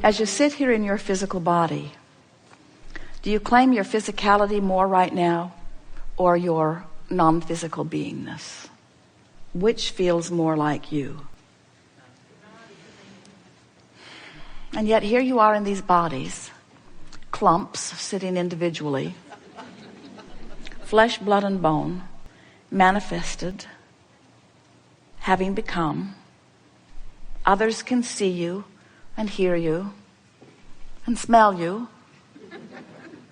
As you sit here in your physical body, do you claim your physicality more right now or your non-physical beingness? Which feels more like you? And yet here you are in these bodies, clumps sitting individually, flesh, blood, and bone, manifested, having become. Others can see you and hear you and smell you.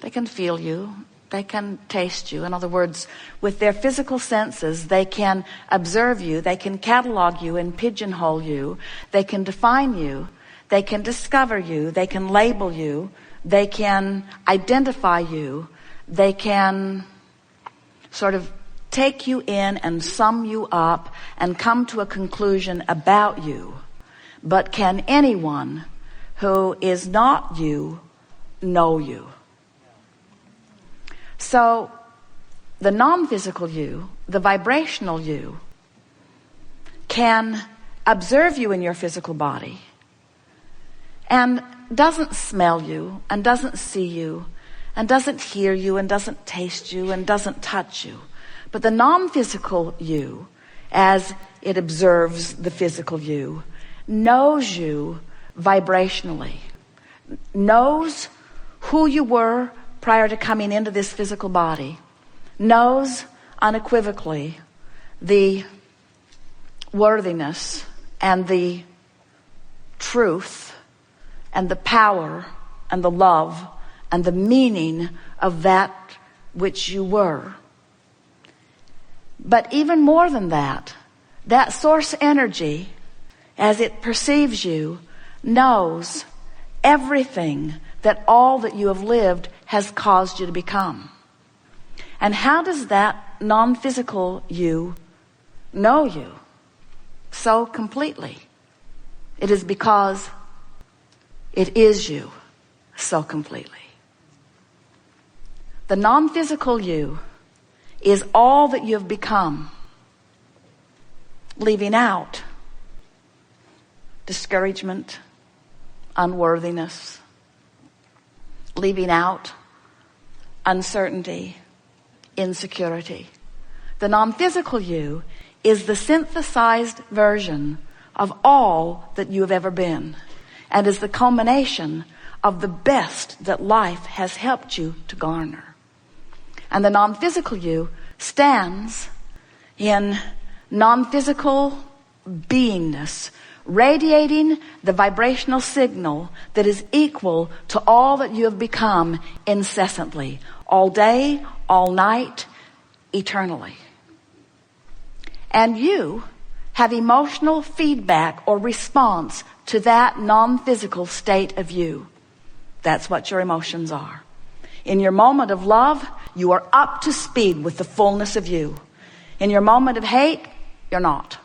They can feel you. They can taste you. In other words, with their physical senses, they can observe you. They can catalog you and pigeonhole you. They can define you. They can discover you. They can label you. They can identify you. They can sort of take you in and sum you up and come to a conclusion about you. But can anyone who is not you know you? So the non-physical you, the vibrational you, can observe you in your physical body and doesn't smell you and doesn't see you and doesn't hear you and doesn't taste you and doesn't touch you. But the non-physical you, as it observes the physical you, knows you vibrationally, knows who you were prior to coming into this physical body, knows unequivocally the worthiness and the truth and the power and the love and the meaning of that which you were. But even more than that, that source energy, as it perceives you, knows everything that all that you have lived has caused you to become. And how does that non-physical you know you so completely? It is because it is you so completely. The non-physical you is all that you have become, leaving out discouragement, unworthiness, leaving out uncertainty, insecurity. The non-physical you is the synthesized version of all that you have ever been, and is the culmination of the best that life has helped you to garner. And the non-physical you stands in non-physical beingness, radiating the vibrational signal that is equal to all that you have become incessantly, all day, all night, eternally. And you have emotional feedback or response to that non-physical state of you. That's what your emotions are. In your moment of love, you are up to speed with the fullness of you. In your moment of hate, you're not.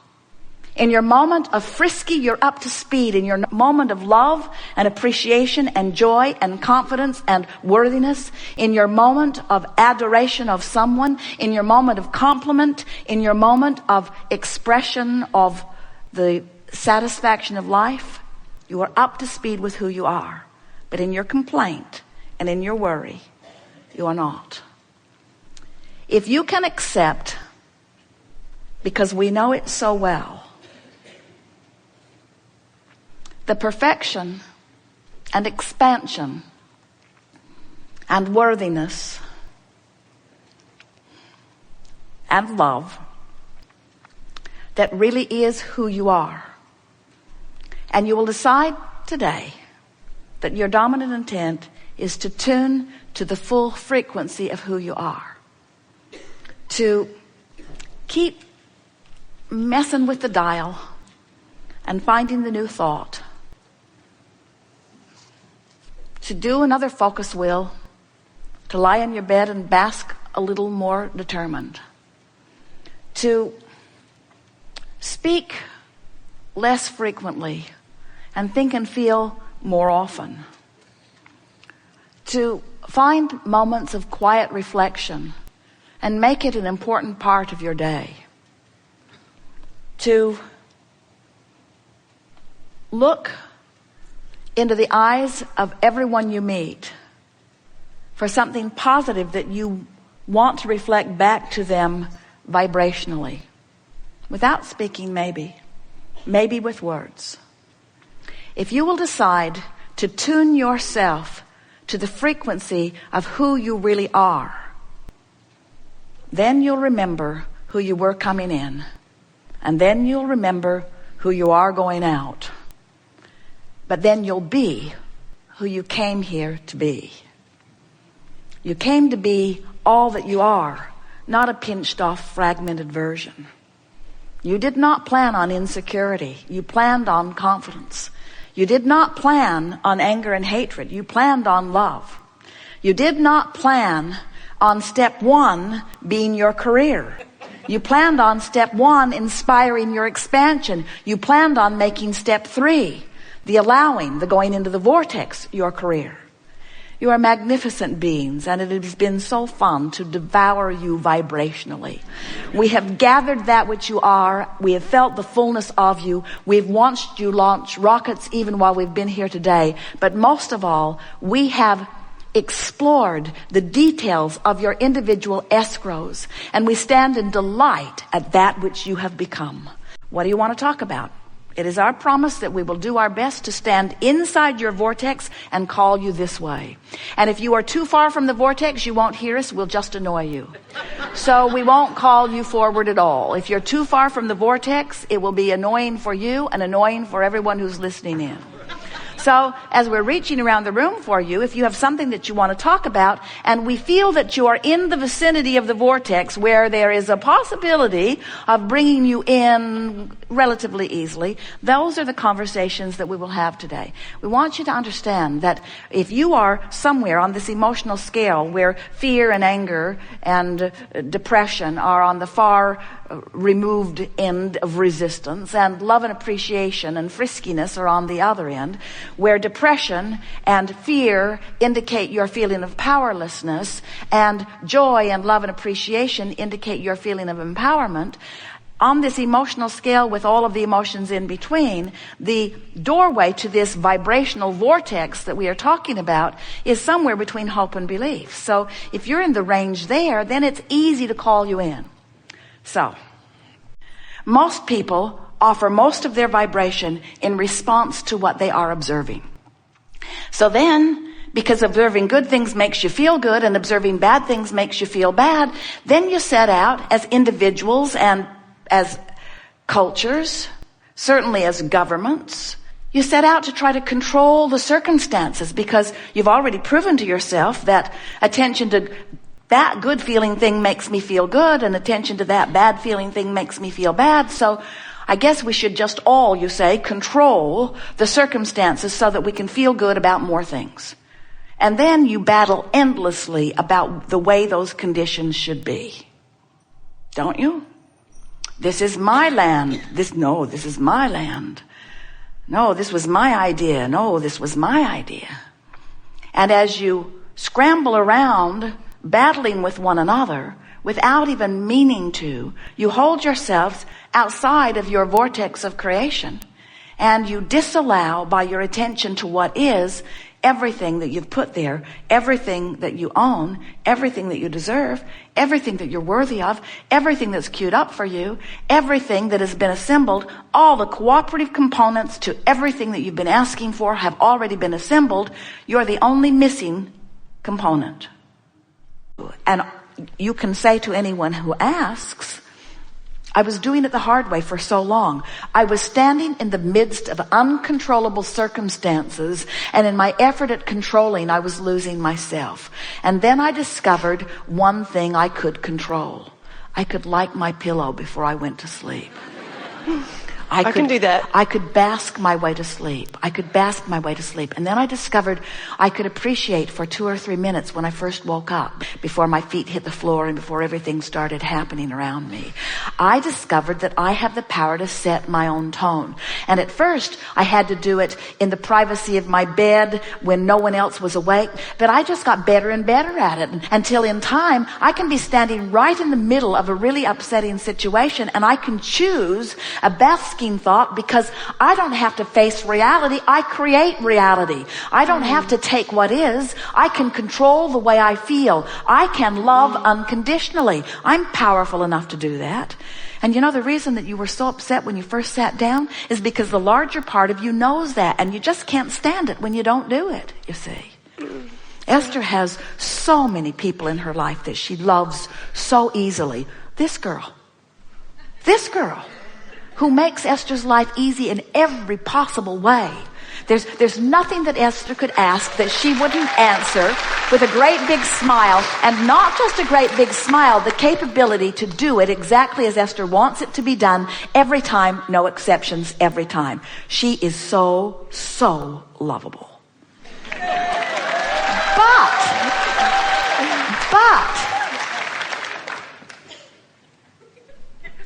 In your moment of frisky, you're up to speed. In your moment of love and appreciation and joy and confidence and worthiness, in your moment of adoration of someone, in your moment of compliment, in your moment of expression of the satisfaction of life, you are up to speed with who you are. But in your complaint and in your worry, you are not. If you can accept, because we know it so well, the perfection and expansion and worthiness and love that really is who you are, and you will decide today that your dominant intent is to tune to the full frequency of who you are, to keep messing with the dial and finding the new thought, to do another focus wheel, to lie in your bed and bask a little more determined, to speak less frequently and think and feel more often, to find moments of quiet reflection and make it an important part of your day, to look into the eyes of everyone you meet for something positive that you want to reflect back to them vibrationally, without speaking, maybe with words. If you will decide to tune yourself to the frequency of who you really are, then you'll remember who you were coming in, and then you'll remember who you are going out. But then you'll be who you came here to be. You came to be all that you are, not a pinched off, fragmented version. You did not plan on insecurity. You planned on confidence. You did not plan on anger and hatred. You planned on love. You did not plan on step 1 being your career. You planned on step 1 inspiring your expansion. You planned on making step 3, the allowing, the going into the vortex, your career. You are magnificent beings, and it has been so fun to devour you vibrationally. We have gathered that which you are. We have felt the fullness of you. We've watched you launch rockets even while we've been here today. But most of all, we have explored the details of your individual escrows, and we stand in delight at that which you have become. What do you want to talk about? It is our promise that we will do our best to stand inside your vortex and call you this way. And if you are too far from the vortex, you won't hear us. We'll just annoy you. So we won't call you forward at all. If you're too far from the vortex, it will be annoying for you and annoying for everyone who's listening in. So as we're reaching around the room for you, if you have something that you want to talk about, and we feel that you are in the vicinity of the vortex where there is a possibility of bringing you in relatively easily, those are the conversations that we will have today. We want you to understand that if you are somewhere on this emotional scale where fear and anger and depression are on the far removed end of resistance, and love and appreciation and friskiness are on the other end, where depression and fear indicate your feeling of powerlessness, and joy and love and appreciation indicate your feeling of empowerment, on this emotional scale with all of the emotions in between, the doorway to this vibrational vortex that we are talking about is somewhere between hope and belief. So if you're in the range there, then it's easy to call you in. So, most people offer most of their vibration in response to what they are observing. So then, because observing good things makes you feel good and observing bad things makes you feel bad, then you set out as individuals and as cultures, certainly as governments, you set out to try to control the circumstances because you've already proven to yourself that attention to that good feeling thing makes me feel good, and attention to that bad feeling thing makes me feel bad. So I guess we should just all, you say, control the circumstances so that we can feel good about more things. And then you battle endlessly about the way those conditions should be. Don't you? This is my land. This is my land. No, this was my idea. No, this was my idea. And as you scramble around battling with one another without even meaning to, you hold yourselves outside of your vortex of creation, and you disallow by your attention to what is everything that you've put there, everything that you own, everything that you deserve, everything that you're worthy of, everything that's queued up for you, everything that has been assembled. All the cooperative components to everything that you've been asking for have already been assembled. You're the only missing component. And you can say to anyone who asks, I was doing it the hard way for so long. I was standing in the midst of uncontrollable circumstances, and in my effort at controlling, I was losing myself. And then I discovered one thing I could control. I could like my pillow before I went to sleep. I can do that. I could bask my way to sleep. And then I discovered I could appreciate for 2 or 3 minutes when I first woke up, before my feet hit the floor and before everything started happening around me. I discovered that I have the power to set my own tone. And at first, I had to do it in the privacy of my bed when no one else was awake. But I just got better and better at it, until in time, I can be standing right in the middle of a really upsetting situation, and I can choose a bask asking thought because I don't have to face reality. I create reality. I don't have to take what is. I can control the way I feel. I can love unconditionally. I'm powerful enough to do that. And you know, the reason that you were so upset when you first sat down is because the larger part of you knows that, and you just can't stand it when you don't do it, you see. Esther has so many people in her life that she loves so easily. This girl who makes Esther's life easy in every possible way. There's nothing that Esther could ask that she wouldn't answer with a great big smile, and not just a great big smile, the capability to do it exactly as Esther wants it to be done every time, no exceptions, every time. She is so, so lovable. But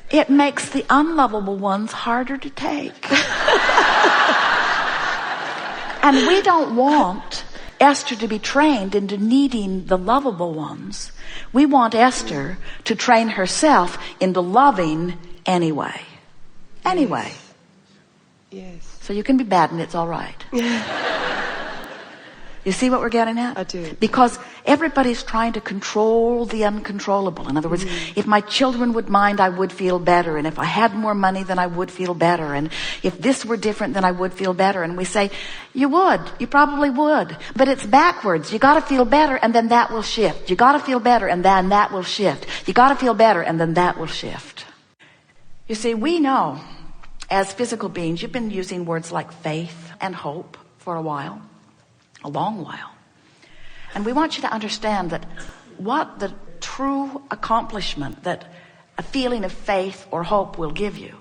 it makes the unlovable ones harder to take. And we don't want Esther to be trained into needing the lovable ones. We want Esther to train herself into loving anyway. Anyway. Yes. So you can be bad and it's all right. You see what we're getting at? I do. Because everybody's trying to control the uncontrollable. In other words, if my children would mind, I would feel better. And if I had more money, then I would feel better. And if this were different, then I would feel better. And we say, you would. You probably would. But it's backwards. You gotta feel better and then that will shift. You gotta feel better and then that will shift. You gotta feel better and then that will shift. You see, we know as physical beings, you've been using words like faith and hope for a while. A long while. And we want you to understand that what the true accomplishment that a feeling of faith or hope will give you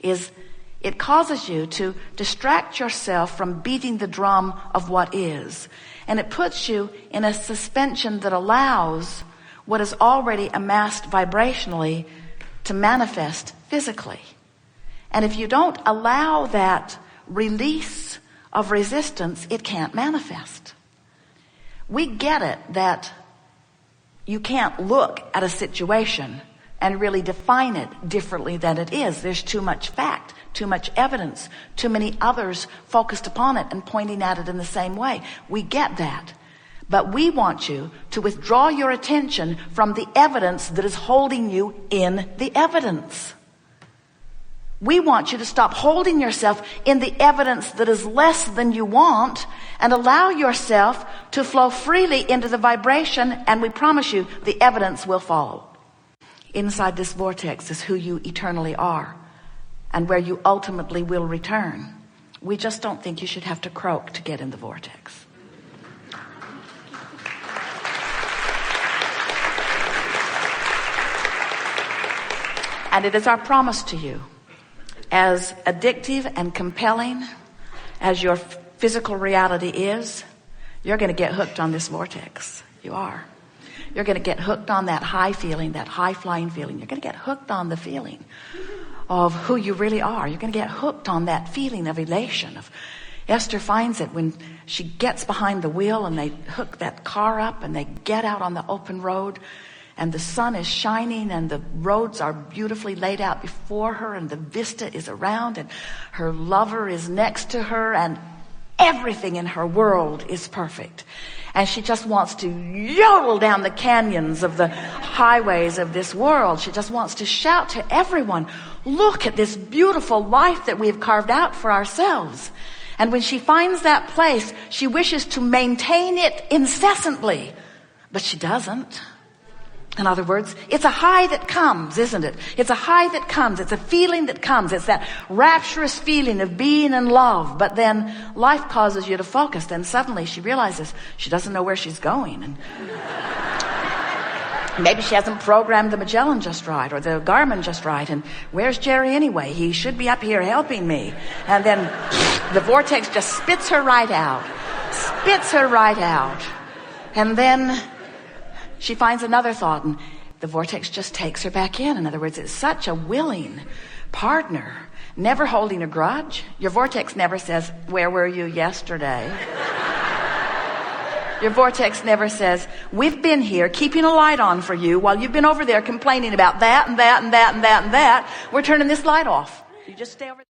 is it causes you to distract yourself from beating the drum of what is. And it puts you in a suspension that allows what is already amassed vibrationally to manifest physically. And if you don't allow that release of resistance, it can't manifest. We get it that you can't look at a situation and really define it differently than it is. There's too much fact, too much evidence, too many others focused upon it and pointing at it in the same way. We get that. But we want you to withdraw your attention from the evidence that is holding you in the evidence. We want you to stop holding yourself in the evidence that is less than you want and allow yourself to flow freely into the vibration, and we promise you the evidence will follow. Inside this vortex is who you eternally are and where you ultimately will return. We just don't think you should have to croak to get in the vortex. And it is our promise to you, as addictive and compelling as your physical reality is, you're going to get hooked on this vortex. You are. You're going to get hooked on that high feeling, that high flying feeling. You're going to get hooked on the feeling of who you really are. You're going to get hooked on that feeling of elation. Esther finds it when she gets behind the wheel and they hook that car up and they get out on the open road. And the sun is shining and the roads are beautifully laid out before her and the vista is around and her lover is next to her and everything in her world is perfect. And she just wants to yodel down the canyons of the highways of this world. She just wants to shout to everyone, look at this beautiful life that we have carved out for ourselves. And when she finds that place, she wishes to maintain it incessantly, but she doesn't. In other words, it's a high that comes, isn't it? It's a high that comes. It's a feeling that comes. It's that rapturous feeling of being in love. But then life causes you to focus. Then suddenly she realizes she doesn't know where she's going. And maybe she hasn't programmed the Magellan just right or the Garmin just right. And where's Jerry anyway? He should be up here helping me. And then the vortex just spits her right out. Spits her right out. And then she finds another thought and the vortex just takes her back in. In other words, it's such a willing partner, never holding a grudge. Your vortex never says, where were you yesterday? Your vortex never says, we've been here keeping a light on for you while you've been over there complaining about that and that and that and that and that. We're turning this light off. You just stay over there.